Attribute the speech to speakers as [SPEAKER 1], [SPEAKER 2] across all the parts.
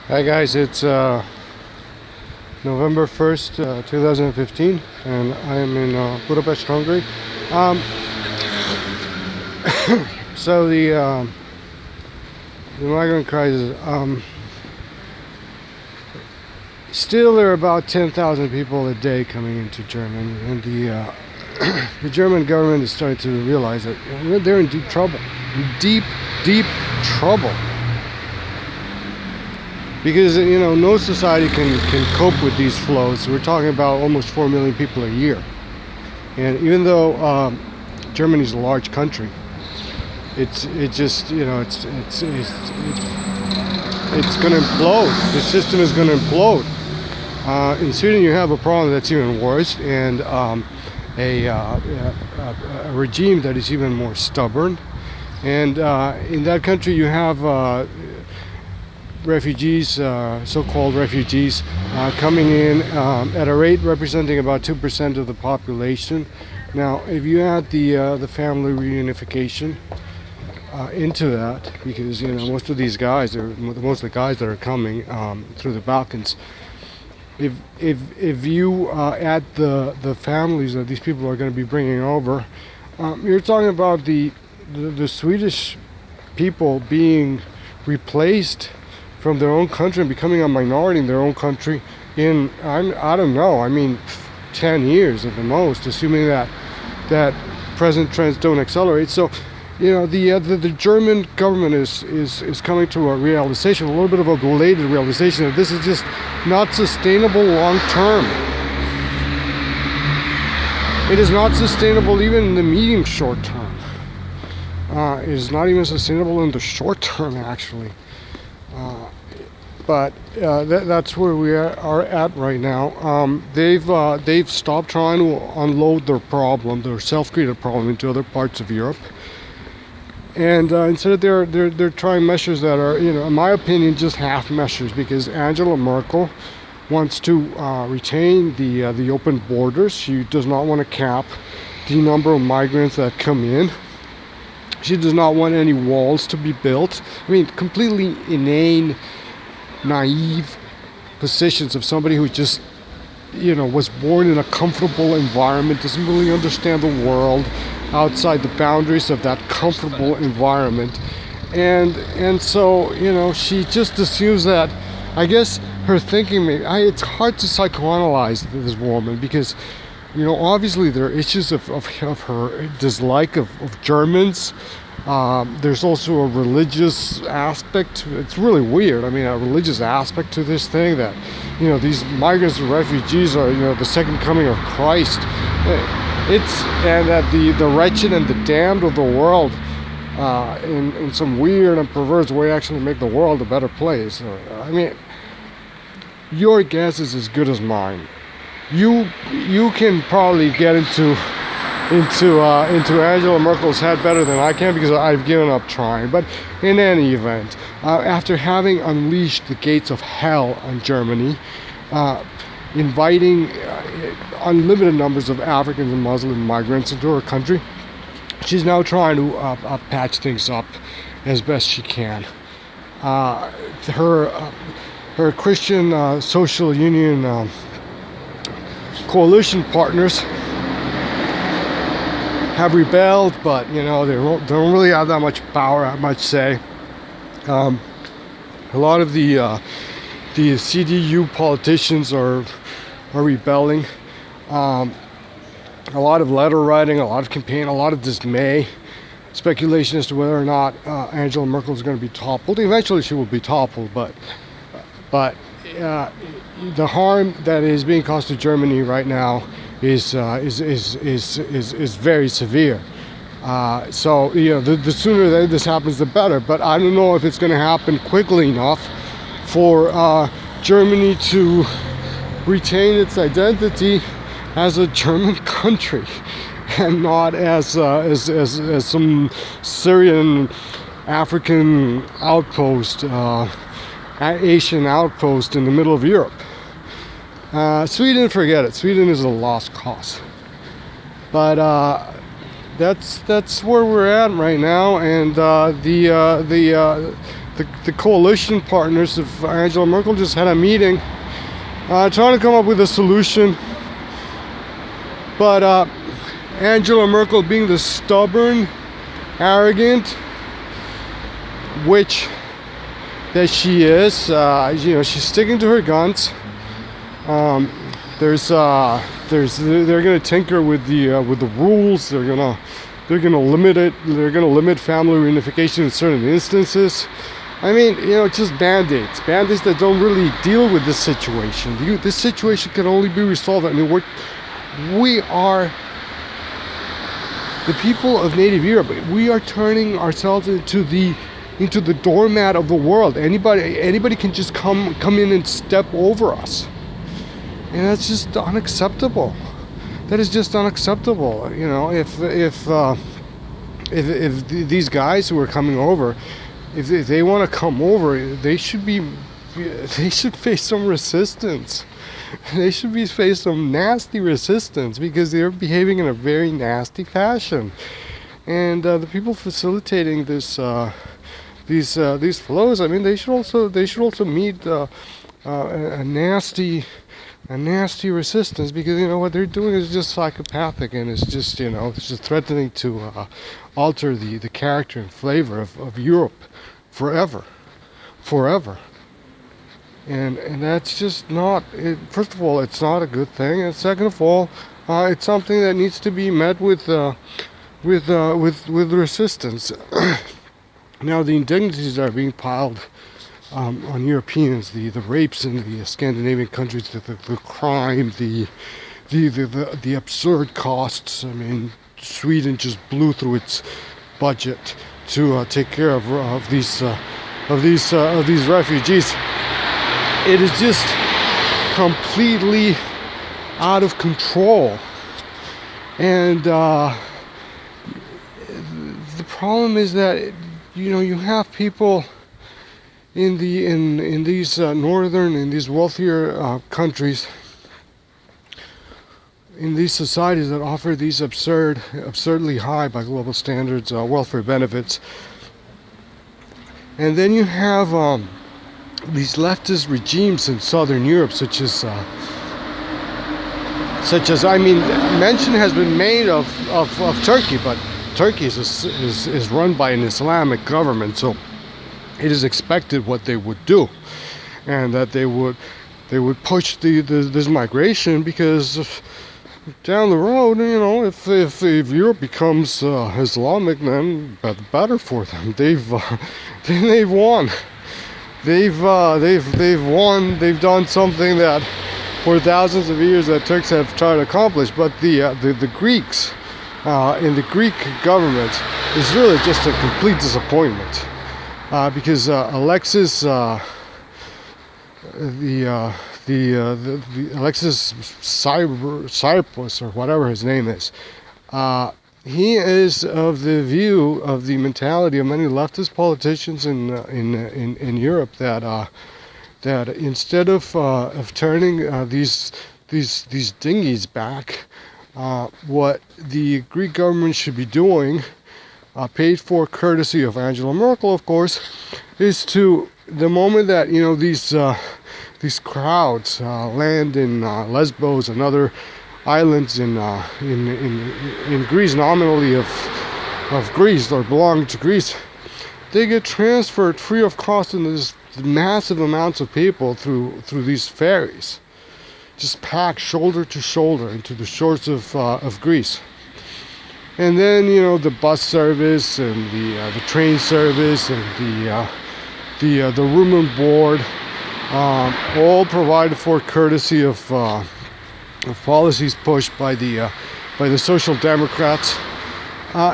[SPEAKER 1] Hi guys, it's November 1st, 2015, and I am in Budapest, Hungary. Um, so the migrant crisis, still there are about 10,000 people a day coming into Germany, and the German government is starting to realize that they're in deep trouble, deep trouble. Because no society can cope with these flows. We're talking about almost 4 million people a year, and even though Germany is a large country, it's going to implode. The system is going to implode. In Sweden, you have a problem that's even worse, and a regime that is even more stubborn. And in that country, you have refugees, so-called refugees, coming in at a rate representing about 2% of the population. Now, if you add the family reunification into that, because most of these guys are most of the guys that are coming through the Balkans. If you add the families that these people are going to be bringing over, you're talking about the Swedish people being replaced from their own country and becoming a minority in their own country in, I don't know, 10 years at the most, assuming that present trends don't accelerate. So, the German government is coming to a realization, a little bit of a belated realization, that this is just not sustainable long term. It is not sustainable even in the medium short term. It is not even sustainable in the short term, actually. But that's where we are at right now. They've stopped trying to unload their self-created problem, into other parts of Europe, and instead they're trying measures that are, in my opinion, just half measures. Because Angela Merkel wants to retain the open borders. She does not want to cap the number of migrants that come in. She does not want any walls to be built. Completely inane, naive positions of somebody who just was born in a comfortable environment, doesn't really understand the world outside the boundaries of that comfortable environment, and so she just assumes that, I guess her thinking, it's hard to psychoanalyze this woman, because obviously there are issues of her dislike of Germans. There's also a religious aspect. It's really weird. A religious aspect to this thing, that these migrants and refugees are the second coming of Christ. And that the wretched and the damned of the world, in some weird and perverse way, actually make the world a better place. Your guess is as good as mine. You can probably get into Angela Merkel's head better than I can, because I've given up trying. But in any event, after having unleashed the gates of hell on Germany, inviting unlimited numbers of Africans and Muslim migrants into her country, she's now trying to patch things up as best she can. Her Christian social union coalition partners have rebelled, but they don't really have that much power, much say. A lot of the CDU politicians are rebelling. A lot of letter writing, a lot of campaign, a lot of dismay, speculation as to whether or not Angela Merkel is going to be toppled. Eventually, she will be toppled, but the harm that is being caused to Germany right now is very severe. So the sooner that this happens, the better. But I don't know if it's going to happen quickly enough for Germany to retain its identity as a German country, and not as some Syrian, African outpost, Asian outpost in the middle of Europe. Sweden, forget it. Sweden is a lost cause. But that's where we're at right now, and the coalition partners of Angela Merkel just had a meeting trying to come up with a solution. But Angela Merkel, being the stubborn, arrogant witch that she is, she's sticking to her guns. They're gonna tinker with the rules. They're gonna limit it. They're gonna limit family reunification in certain instances. I mean, just band-aids that don't really deal with this situation. This situation can only be resolved. I mean, we are the people of native Europe. We are turning ourselves into the doormat of the world. Anybody can just come in and step over us, and that's just unacceptable. That is just unacceptable. If these guys who are coming over, if they want to come over, they should face some resistance. They should face some nasty resistance, because they're behaving in a very nasty fashion. And the people facilitating these flows, I mean, they should also meet a nasty resistance, because what they're doing is just psychopathic, and it's just threatening to alter the character and flavor of Europe forever. And that's just not. First of all, it's not a good thing, and second of all, it's something that needs to be met with resistance. Now, the indignities that are being piled on Europeans, the rapes in the Scandinavian countries, the crime, the absurd costs. I mean, Sweden just blew through its budget to take care of these refugees. It is just completely out of control, and the problem is that you have people in these wealthier countries, in these societies that offer these absurdly high by global standards welfare benefits, and then you have these leftist regimes in Southern Europe, such as mention has been made of Turkey, but Turkey is run by an Islamic government, so it is expected what they would do, and that they would push this migration, because down the road, if Europe becomes Islamic, then better for them. They've won. They've won. They've done something that for thousands of years that Turks have tried to accomplish. But the Greeks in the Greek government is really just a complete disappointment, because Alexis Alexis Tsipras, or whatever his name is, he is of the view of the mentality of many leftist politicians in Europe, that instead of turning these dinghies back, what the Greek government should be doing, paid for courtesy of Angela Merkel, of course, is to, the moment that these crowds land in Lesbos and other islands in Greece, nominally of Greece, or belonging to Greece, they get transferred free of cost in this massive amounts of people through these ferries, just packed shoulder to shoulder into the shores of Greece. And then the bus service and the train service and the room and board, all provided for courtesy of policies pushed by the Social Democrats,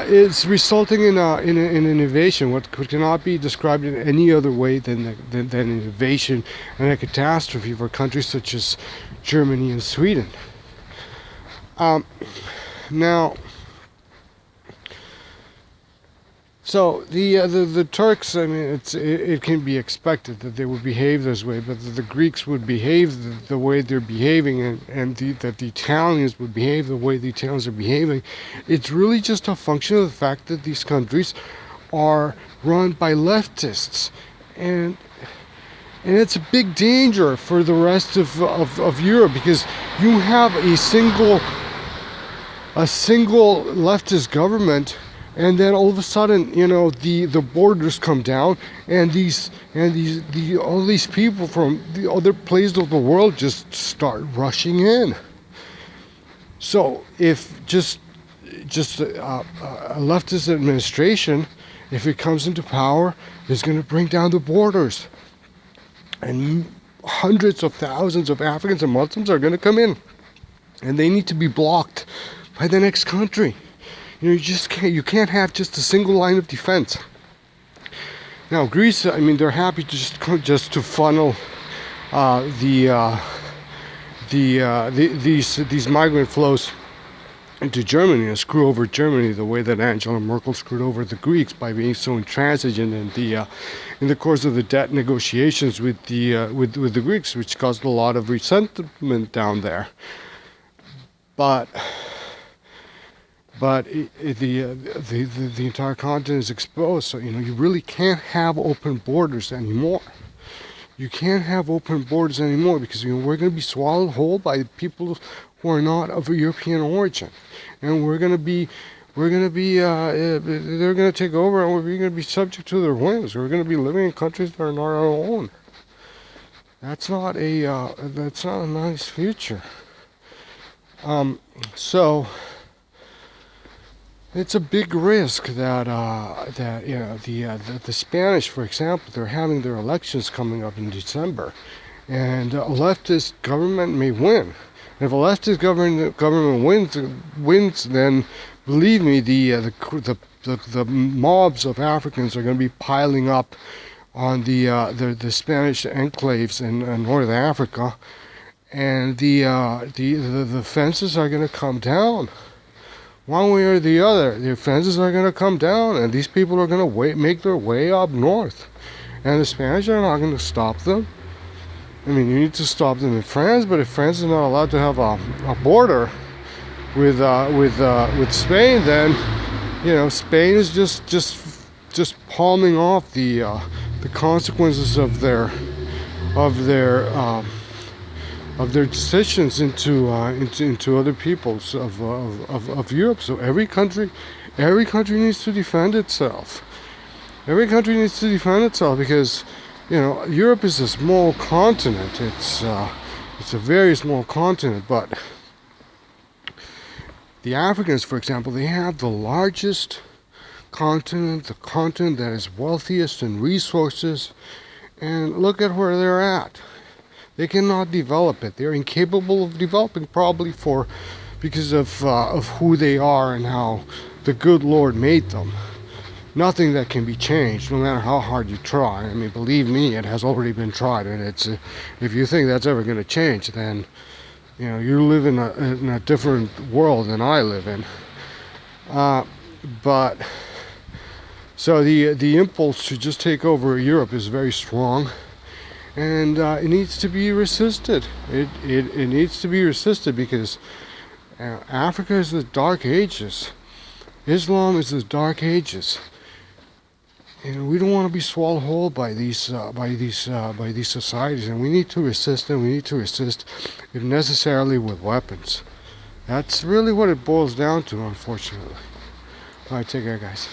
[SPEAKER 1] is resulting in an innovation what cannot be described in any other way than innovation and a catastrophe for countries such as Germany and Sweden. Now, so the Turks, I mean, it can be expected that they would behave this way, but the Greeks would behave the way they're behaving, and that the Italians would behave the way the Italians are behaving. It's really just a function of the fact that these countries are run by leftists, and it's a big danger for the rest of Europe, because you have a single leftist government, and then all of a sudden, the borders come down, and all these people from the other places of the world just start rushing in. So if just a leftist administration, if it comes into power, is going to bring down the borders, and hundreds of thousands of Africans and Muslims are going to come in, and they need to be blocked by the next country. You can't have just a single line of defense. Now Greece, I mean, they're happy to just to funnel these migrant flows into Germany and screw over Germany the way that Angela Merkel screwed over the Greeks by being so intransigent in the course of the debt negotiations with the Greeks, which caused a lot of resentment down there. But the entire continent is exposed, so you really can't have open borders anymore. You can't have open borders anymore, because we're going to be swallowed whole by people who are not of European origin, and they're going to take over, and we're going to be subject to their whims. We're going to be living in countries that are not our own. That's not a nice future. So it's a big risk that the Spanish, for example, they're having their elections coming up in December, and a leftist government may win. And if a leftist government wins, then believe me, the mobs of Africans are going to be piling up on the Spanish enclaves in North Africa, and the fences are going to come down. One way or the other, the fences are going to come down, and these people are going to make their way up north. And the Spanish are not going to stop them. I mean, you need to stop them in France, but if France is not allowed to have a border with Spain, then Spain is just palming off the consequences of their decisions into other peoples of Europe. So every country needs to defend itself. Every country needs to defend itself, because Europe is a small continent. It's a very small continent, but the Africans, for example, they have the largest continent, the continent that is wealthiest in resources, and look at where they're at. They cannot develop it. They're incapable of developing, probably because of who they are and how the good Lord made them. Nothing that can be changed, no matter how hard you try. I mean, believe me, it has already been tried, and it's if you think that's ever going to change, then you live in a different world than I live in. But so the impulse to just take over Europe is very strong. And it needs to be resisted. It needs to be resisted, because Africa is the Dark Ages. Islam is the Dark Ages, and we don't want to be swallowed whole by these societies. And we need to resist them. We need to resist, if necessarily, with weapons. That's really what it boils down to, unfortunately. All right, take care, guys.